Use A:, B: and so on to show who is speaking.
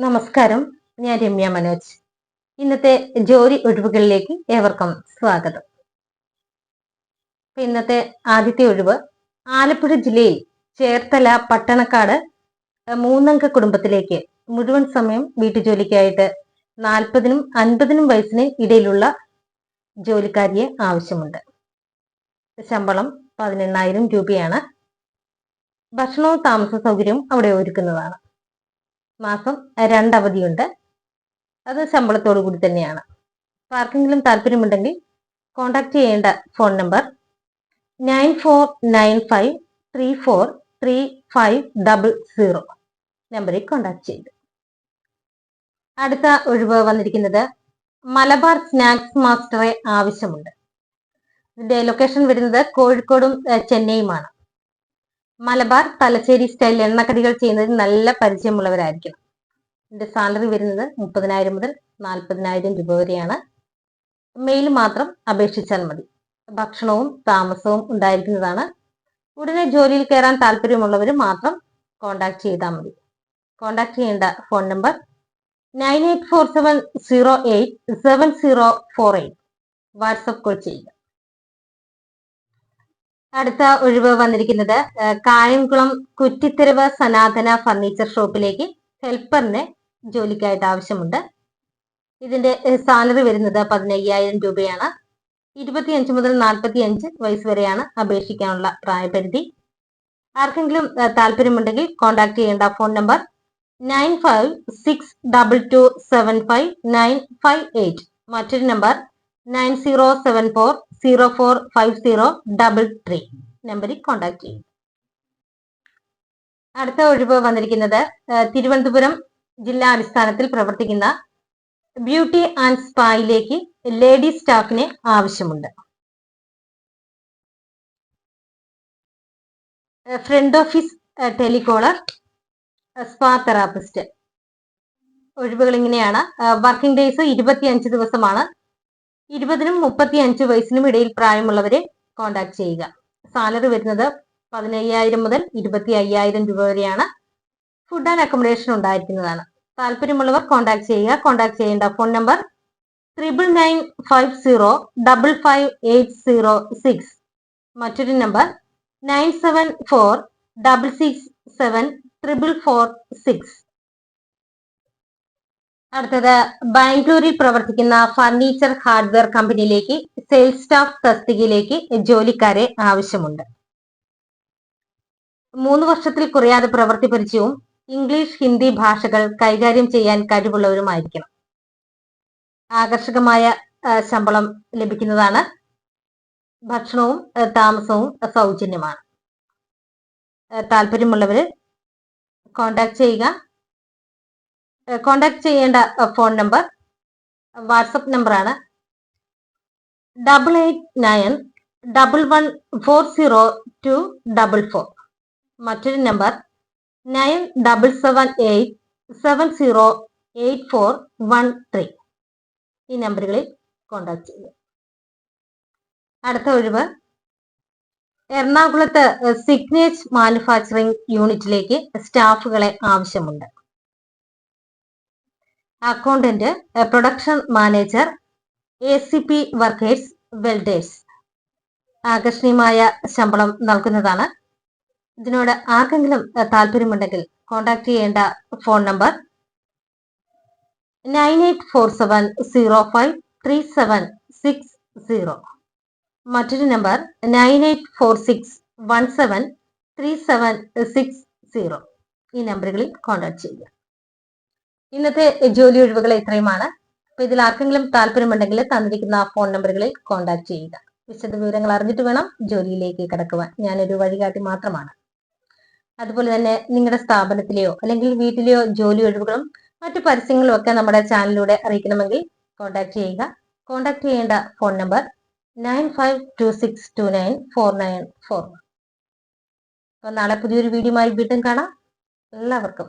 A: നമസ്കാരം, ഞാൻ രമ്യ മനോജ്. ഇന്നത്തെ ജോലി ഒഴിവുകളിലേക്ക് ഏവർക്കും സ്വാഗതം. ഇന്നത്തെ ആദ്യത്തെ ഒഴിവ് ആലപ്പുഴ ജില്ലയിൽ ചേർത്തല പട്ടണക്കാട് മൂന്നംഗ കുടുംബത്തിലേക്ക് മുഴുവൻ സമയം വീട്ടുജോലിക്കായിട്ട് 40-നും 50-നും വയസ്സിന് ഇടയിലുള്ള ജോലിക്കാരിയെ ആവശ്യമുണ്ട്. ശമ്പളം 18,000 രൂപയാണ്. ഭക്ഷണവും താമസ സൗകര്യവും അവിടെ ഒരുക്കുന്നതാണ്. മാസം 2 അവധിയുണ്ട്. അത് ശമ്പളത്തോടു കൂടി തന്നെയാണ്. ആർക്കെങ്കിലും താല്പര്യമുണ്ടെങ്കിൽ കോൺടാക്ട് ചെയ്യേണ്ട ഫോൺ നമ്പർ 9495343500 നമ്പറിൽ കോൺടാക്ട് ചെയ്തു. അടുത്ത ഒഴിവ് വന്നിരിക്കുന്നത് മലബാർ സ്നാക്സ് മാസ്റ്ററെ ആവശ്യമുണ്ട്. ഇതിന്റെ ലൊക്കേഷൻ വരുന്നത് കോഴിക്കോടും ചെന്നൈയുമാണ്. മലബാർ തലശ്ശേരി സ്റ്റൈൽ എണ്ണക്കടികൾ ചെയ്യുന്നതിൽ നല്ല പരിചയമുള്ളവരായിരിക്കണം. ഇതിന്റെ സാലറി വരുന്നത് 30,000 മുതൽ 40,000 രൂപ വരെയാണ്. മെയിൽ മാത്രം അപേക്ഷിച്ചാൽ മതി. ഭക്ഷണവും താമസവും ഉണ്ടായിരിക്കുന്നതാണ്. ഉടനെ ജോലിയിൽ കയറാൻ താല്പര്യമുള്ളവർ മാത്രം കോൺടാക്ട് ചെയ്താൽ മതി. കോൺടാക്ട് ചെയ്യേണ്ട ഫോൺ നമ്പർ 9847087048. വാട്സപ്പ് കോൾ ചെയ്യുക. അടുത്ത ഒഴിവ് വന്നിരിക്കുന്നത് കായംകുളം കുറ്റിത്തെരുവ് സനാതന ഫർണിച്ചർ ഷോപ്പിലേക്ക് ഹെൽപ്പറിനെ ജോലിക്കായിട്ട് ആവശ്യമുണ്ട്. ഇതിന്റെ സാലറി വരുന്നത് 15,000 രൂപയാണ്. 25 മുതൽ 45 വയസ്സ് വരെയാണ് അപേക്ഷിക്കാനുള്ള പ്രായപരിധി. ആർക്കെങ്കിലും താല്പര്യമുണ്ടെങ്കിൽ കോൺടാക്ട് ചെയ്യേണ്ട ഫോൺ നമ്പർ 9562275958. മറ്റൊരു നമ്പർ 9074045033 നമ്പറിൽ കോൺടാക്ട് ചെയ്യും. അടുത്ത ഒഴിവ് വന്നിരിക്കുന്നത് തിരുവനന്തപുരം ജില്ലാ അടിസ്ഥാനത്തിൽ പ്രവർത്തിക്കുന്ന ബ്യൂട്ടി ആൻഡ് സ്പായിലേക്ക് ലേഡി സ്റ്റാഫിനെ ആവശ്യമുണ്ട്. Front office telecaller, spa therapist. ഒഴിവുകൾ ഇങ്ങനെയാണ്. വർക്കിംഗ് ഡേയ്സ് 25 ദിവസമാണ്. 20-നും 35 വയസ്സിനും ഇടയിൽ പ്രായമുള്ളവരെ കോൺടാക്ട് ചെയ്യുക. സാലറി വരുന്നത് 15,000 മുതൽ 25,000 രൂപ വരെയാണ്. ഫുഡ് ആൻഡ് അക്കോമഡേഷൻ ഉണ്ടായിരിക്കുന്നതാണ്. താല്പര്യമുള്ളവർ കോൺടാക്ട് ചെയ്യുക. കോൺടാക്ട് ചെയ്യേണ്ട ഫോൺ നമ്പർ 9950555806. മറ്റൊരു നമ്പർ 9746674446. അടുത്തത് ബാംഗ്ലൂരിൽ പ്രവർത്തിക്കുന്ന ഫർണിച്ചർ ഹാർഡ്വെയർ കമ്പനിയിലേക്ക് സെയിൽസ് സ്റ്റാഫ് തസ്തികയിലേക്ക് ജോലിക്കാരെ ആവശ്യമുണ്ട്. 3 വർഷത്തിൽ കുറയാതെ പ്രവൃത്തി പരിചയവും ഇംഗ്ലീഷ്, ഹിന്ദി ഭാഷകൾ കൈകാര്യം ചെയ്യാൻ കഴിവുള്ളവരുമായിരിക്കണം. ആകർഷകമായ ശമ്പളം ലഭിക്കുന്നതാണ്. ഭക്ഷണവും താമസവും സൗജന്യമാണ്. താല്പര്യമുള്ളവര് കോൺടാക്ട് ചെയ്യുക. കോൺടാക്ട് ചെയ്യേണ്ട ഫോൺ നമ്പർ വാട്സപ്പ് നമ്പറാണ് 8891140244. മറ്റൊരു നമ്പർ 9778708413. ഈ നമ്പറുകളിൽ കോൺടാക്ട് ചെയ്യുക. അടുത്ത ഒഴിവ് എറണാകുളത്ത് സിഗ്നേജ് മാനുഫാക്ചറിംഗ് യൂണിറ്റിലേക്ക് സ്റ്റാഫുകളെ ആവശ്യമുണ്ട്. Accountant, production manager, ACP workers, welders. ആകർഷണീയമായ ശമ്പളം നൽകുന്നതാണ്. ഇതിനോട് ആർക്കെങ്കിലും താല്പര്യമുണ്ടെങ്കിൽ കോൺടാക്ട് ചെയ്യേണ്ട ഫോൺ നമ്പർ 9847053760. മറ്റൊരു നമ്പർ 9846173760. ഈ നമ്പറുകളിൽ കോൺടാക്ട് ചെയ്യുക. ഇന്നത്തെ ജോലി ഒഴിവുകൾ ഇത്രയുമാണ്. അപ്പൊ ഇതിൽ ആർക്കെങ്കിലും താല്പര്യമുണ്ടെങ്കിൽ തന്നിരിക്കുന്ന ഫോൺ നമ്പറുകളിൽ കോൺടാക്ട് ചെയ്യുക. വിശദ വിവരങ്ങൾ അറിഞ്ഞിട്ട് വേണം ജോലിയിലേക്ക് കടക്കുവാൻ. ഞാനൊരു വഴികാട്ടി മാത്രമാണ്. അതുപോലെ തന്നെ നിങ്ങളുടെ സ്ഥാപനത്തിലെയോ അല്ലെങ്കിൽ വീട്ടിലെയോ ജോലി ഒഴിവുകളും മറ്റു പരസ്യങ്ങളും ഒക്കെ നമ്മുടെ ചാനലിലൂടെ അറിയിക്കണമെങ്കിൽ കോൺടാക്ട് ചെയ്യുക. കോൺടാക്ട് ചെയ്യേണ്ട ഫോൺ നമ്പർ 9526294941. അപ്പോൾ നാളെ പുതിയൊരു വീഡിയോയുമായി വീണ്ടും കാണാം. എല്ലാവർക്കും